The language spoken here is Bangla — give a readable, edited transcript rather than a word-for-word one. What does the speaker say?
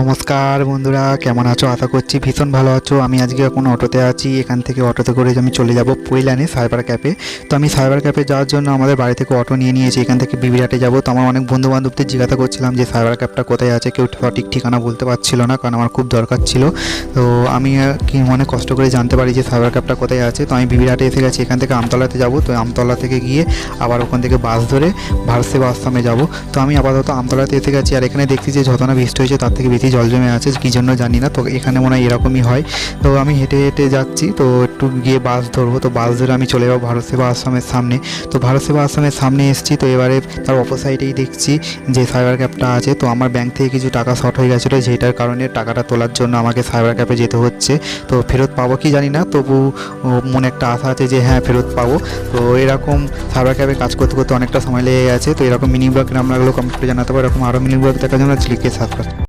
নমস্কার বন্ধুরা, কেমন আছো? আশা করছি ভীষণ ভালো আছো। আমি আজকে এখন অটোতে আছি। এখান থেকে অটোতে করে আমি চলে যাব পৈলানে সাইবার ক্যাফে। তো আমি সাইবার ক্যাফে যাওয়ার জন্য আমাদের বাড়ি থেকে অটো নিয়ে নিয়েছি। এখান থেকে বিবিরাটে যাব। তো আমার অনেক বন্ধু বান্ধবদের জিজ্ঞাসা করছিলাম যে সাইবার ক্যাফটা কোথায় আছে। কেউ সঠিক ঠিকানা বলতে পারছিল না, কারণ আমার খুব দরকার ছিল। তো আমি কি অনেক কষ্ট করে জানতে পারি যে সাইবার ক্যাফটা কোথায় আছে। তো আমি বিবিরাটে এসে গেছি। এখান থেকে আমতলাতে যাব। তো আমতলা থেকে গিয়ে আবার ওখান থেকে বাস ধরে ভারত সেবা আশ্রমে যাব। তো আমি আপাতত আমতলাতে এসে গেছি। আর এখানে দেখছি যে যত না বৃষ্টি হয়েছে তার থেকে বেশি জল জমে আছে, কী জন্য জানি না। তো এখানে মনে হয় এরকমই হয়। তো আমি হেঁটে হেঁটে যাচ্ছি। তো একটু গিয়ে বাস ধরবো। তো বাস ধরে আমি চলে যাবো ভারত সেবা আশ্রমের সামনে। তো ভারত সেবা আশ্রমের সামনে এসেছি। তো এবারে তার অপর সাইডেই দেখছি যে সাইবার ক্যাফটা আছে। তো আমার ব্যাংক থেকে কিছু টাকা শর্ট হয়ে গেছিলো, যেটার কারণে টাকাটা তোলার জন্য আমাকে সাইবার ক্যাফে যেতে হচ্ছে। তো ফেরত পাবো কি জানি না, তবু মনে একটা আশা আছে যে হ্যাঁ ফেরত পাবো। তো এরকম সাইবার ক্যাফে কাজ করতে করতে অনেকটা সময় লেগে গেছে। তো এরকম মিনি ব্লগ কেমন লাগলো কমেন্ট করে জানাতে পারো। এরকম আরও মিনি ব্লগ দেখার জন্য ক্লিকে সাবস্ক্রাইব।